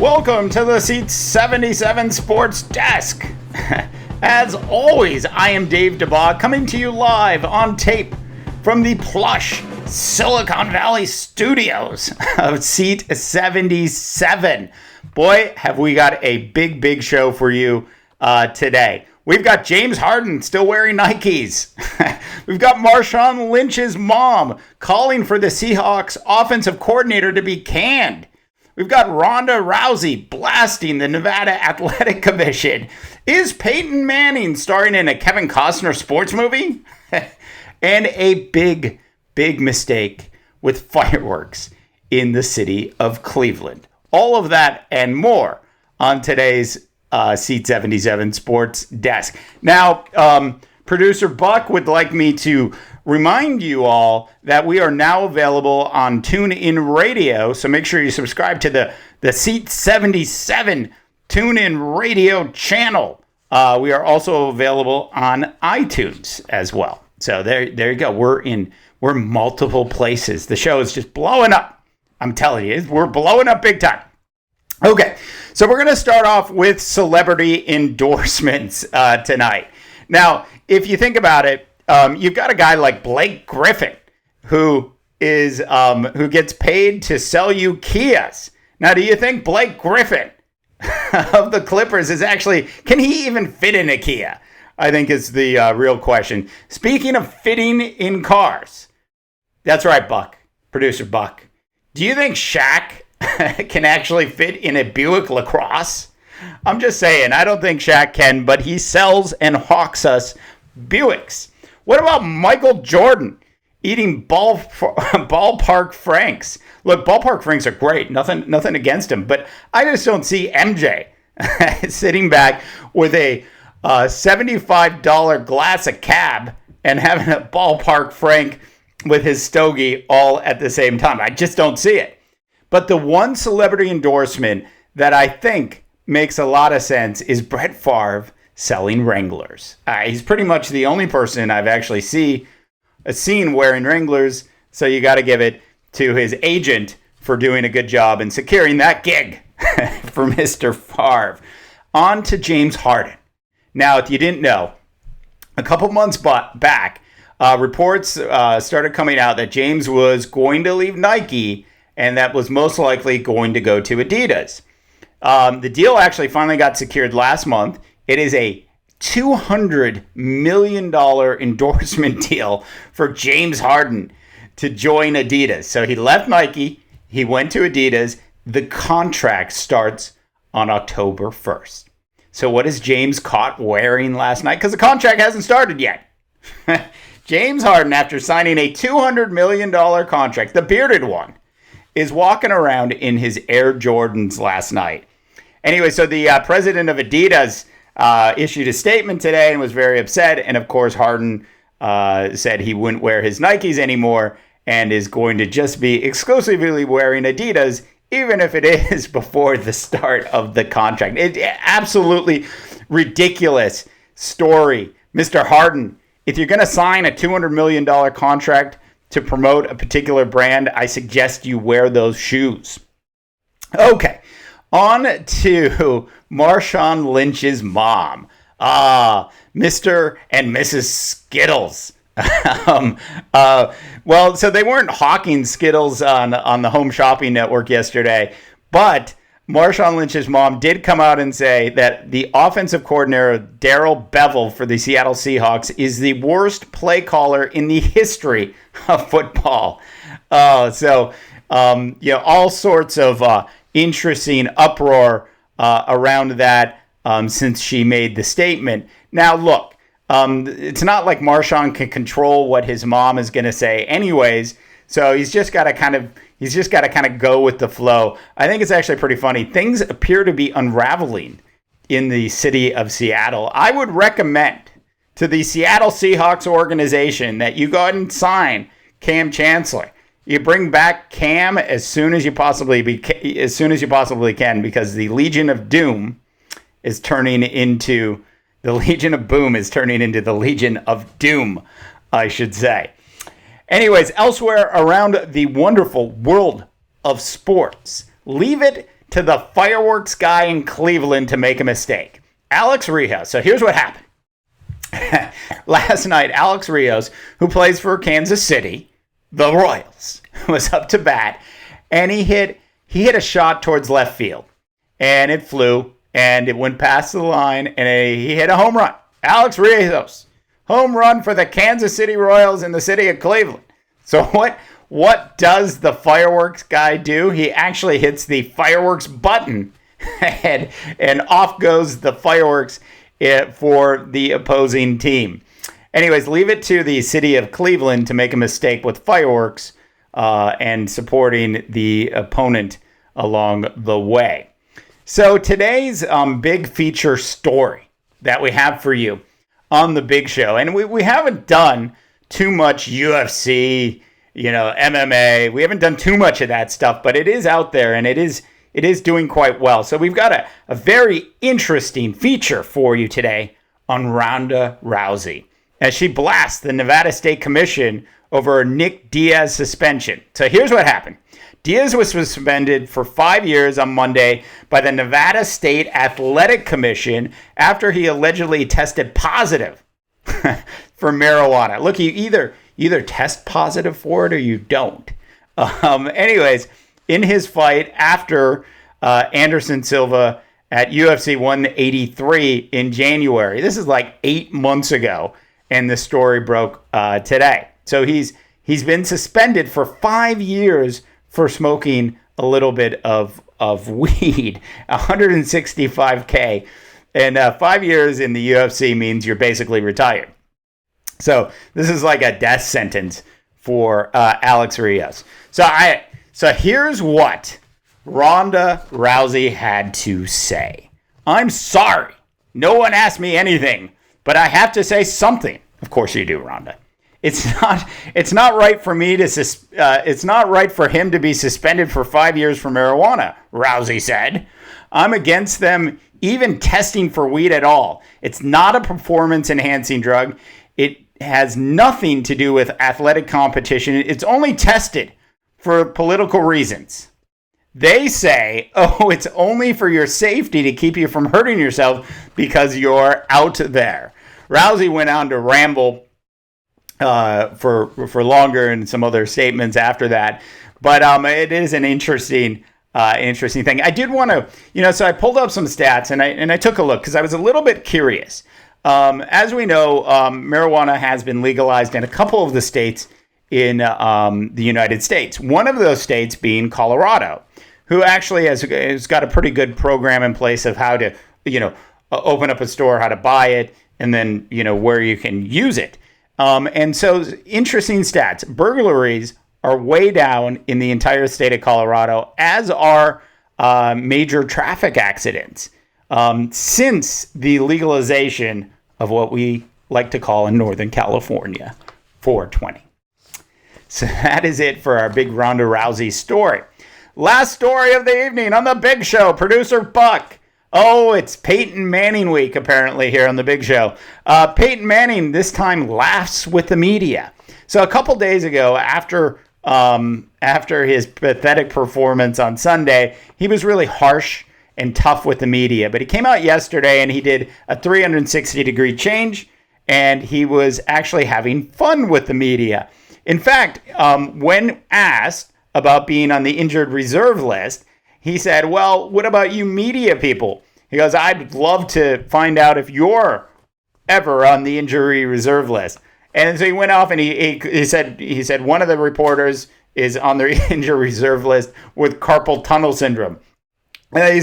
Welcome to the SEAT77 Sports Desk. As always, I am Dave Dabbah, coming to you live on tape from the plush Silicon Valley studios of SEAT77. Boy, have we got a big show for you today. We've got James Harden still wearing Nikes. We've got Marshawn Lynch's mom calling for the Seahawks offensive coordinator to be canned. We've got Ronda Rousey blasting the Nevada Athletic Commission. Is Peyton Manning starring in a Kevin Costner sports movie? And a big mistake with fireworks in the city of Cleveland. All of that and more on today's SEAT77 Sports Desk. Now, producer Buck would like me to remind you all that we are now available on TuneIn Radio, so make sure you subscribe to the SEAT77 TuneIn Radio channel. We are also available on iTunes as well. So there you go. We're multiple places. The show is just blowing up. I'm telling you, we're blowing up big time. Okay, so we're going to start off with celebrity endorsements tonight. Now, if you think about it, you've got a guy like Blake Griffin who gets paid to sell you Kias. Now, do you think Blake Griffin of the Clippers can he even fit in a Kia? I think is the real question. Speaking of fitting in cars, that's right, Buck, producer Buck. Do you think Shaq can actually fit in a Buick LaCrosse? I'm just saying, I don't think Shaq can, but he sells and hawks us Buicks. What about Michael Jordan eating ballpark franks? Look, ballpark franks are great. Nothing against him, but I just don't see MJ sitting back with a $75 glass of cab and having a ballpark frank with his stogie all at the same time. I just don't see it. But the one celebrity endorsement that I think makes a lot of sense is Brett Favre selling Wranglers. He's pretty much the only person I've actually seen wearing Wranglers, so you got to give it to his agent for doing a good job and securing that gig for Mr. Favre. On to James Harden. Now, if you didn't know, a couple months back, reports started coming out that James was going to leave Nike and that was most likely going to go to Adidas. The deal actually finally got secured last month. It is a $200 million endorsement deal for James Harden to join Adidas. So he left Nike, he went to Adidas. The contract starts on October 1st. So what is James caught wearing last night? Because the contract hasn't started yet. James Harden, after signing a $200 million contract, the bearded one, is walking around in his Air Jordans last night. Anyway, so the president of Adidas issued a statement today and was very upset. And of course, Harden said he wouldn't wear his Nikes anymore and is going to just be exclusively wearing Adidas, even if it is before the start of the contract. Absolutely ridiculous story. Mr. Harden, if you're going to sign a $200 million contract to promote a particular brand, I suggest you wear those shoes. Okay, on to Marshawn Lynch's mom. Mr. and Mrs. Skittles. Well, so they weren't hawking Skittles on the Home Shopping Network yesterday, but Marshawn Lynch's mom did come out and say that the offensive coordinator, Darrell Bevell for the Seattle Seahawks, is the worst play caller in the history of football. All sorts of interesting uproar around that since she made the statement. Now, look, it's not like Marshawn can control what his mom is going to say anyways, so he's just got to kind of go with the flow. I think it's actually pretty funny. Things appear to be unraveling in the city of Seattle. I would recommend to the Seattle Seahawks organization that you go ahead and sign Cam Chancellor. You bring back Cam as soon as you possibly can, because the Legion of Doom is turning into the Legion of Boom is turning into the Legion of Doom, I should say. Anyways, elsewhere around the wonderful world of sports, leave it to the fireworks guy in Cleveland to make a mistake. Alex Rios. So here's what happened. Last night, Alex Rios, who plays for Kansas City, the Royals, was up to bat, and he hit a shot towards left field, and it flew, and it went past the line, and he hit a home run. Alex Rios, home run for the Kansas City Royals in the city of Cleveland. So what does the fireworks guy do? He actually hits the fireworks button, and off goes the fireworks for the opposing team. Anyways, leave it to the city of Cleveland to make a mistake with fireworks and supporting the opponent along the way. So today's big feature story that we have for you on the big show, and we haven't done too much UFC, MMA. We haven't done too much of that stuff, but it is out there, and it is doing quite well. So we've got a very interesting feature for you today on Ronda Rousey as she blasts the Nevada State Commission over Nick Diaz suspension. So here's what happened. Diaz was suspended for 5 years on Monday by the Nevada State Athletic Commission after he allegedly tested positive for marijuana. Look, you either test positive for it or you don't. Anyways, in his fight after Anderson Silva at UFC 183 in January. This is like 8 months ago, and the story broke today. So he's been suspended for 5 years for smoking a little bit of weed, 165K. And 5 years in the UFC means you're basically retired. So this is like a death sentence for Alex Rios. So here's what Ronda Rousey had to say. I'm sorry. No one asked me anything, but I have to say something. Of course you do, Ronda. It's not right for me to it's not right for him to be suspended for 5 years for marijuana, Rousey said. I'm against them even testing for weed at all. It's not a performance enhancing drug. It has nothing to do with athletic competition. It's only tested for political reasons. They say, oh, it's only for your safety to keep you from hurting yourself because you're out there. Rousey went on to ramble for longer and some other statements after that. But it is an interesting thing. I did want to, so I pulled up some stats and I took a look because I was a little bit curious. As we know, marijuana has been legalized in a couple of the states in the United States. One of those states being Colorado, who actually has got a pretty good program in place of how to, open up a store, how to buy it, and then, where you can use it. And so interesting stats. Burglaries are way down in the entire state of Colorado, as are major traffic accidents since the legalization of what we like to call in Northern California, 420. So that is it for our big Ronda Rousey story. Last story of the evening on the Big Show, producer Buck. Oh, it's Peyton Manning week, apparently, here on the Big Show. Peyton Manning this time laughs with the media. So a couple days ago, after his pathetic performance on Sunday, he was really harsh and tough with the media. But he came out yesterday and he did a 360-degree change, and he was actually having fun with the media. In fact, when asked about being on the injured reserve list, he said, well, what about you media people? He goes, I'd love to find out if you're ever on the injury reserve list. And so he went off and he said one of the reporters is on the injury reserve list with carpal tunnel syndrome. And then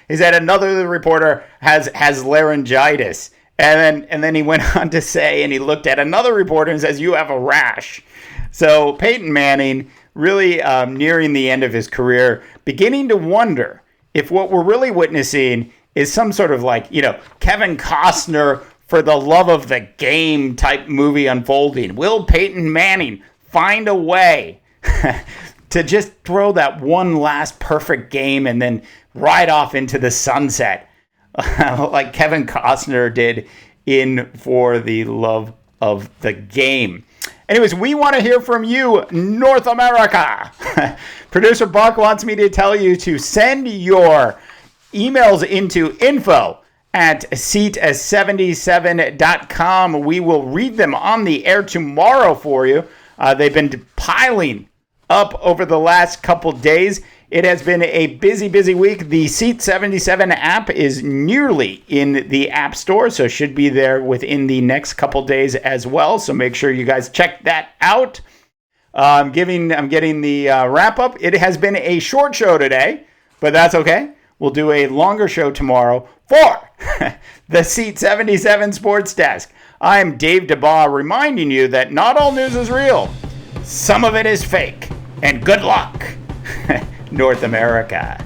he said another reporter has laryngitis. And then he went on to say, and he looked at another reporter and says, you have a rash. So Peyton Manning, really nearing the end of his career, beginning to wonder if what we're really witnessing is some sort of Kevin Costner For the Love of the Game type movie unfolding. Will Peyton Manning find a way to just throw that one last perfect game and then ride off into the sunset like Kevin Costner did in For the Love of the Game? Anyways, we want to hear from you, North America. Producer Buck wants me to tell you to send your emails into info@SEAT77.com. We will read them on the air tomorrow for you. They've been piling up over the last couple days. It has been a busy week. The SEAT77 app is nearly in the App Store, so should be there within the next couple days as well. So make sure you guys check that out. I'm getting the wrap up. It has been a short show today, but that's okay. We'll do a longer show tomorrow for the SEAT77 Sports Desk. I'm Dave Dabbah, reminding you that not all news is real. Some of it is fake. And good luck, North America.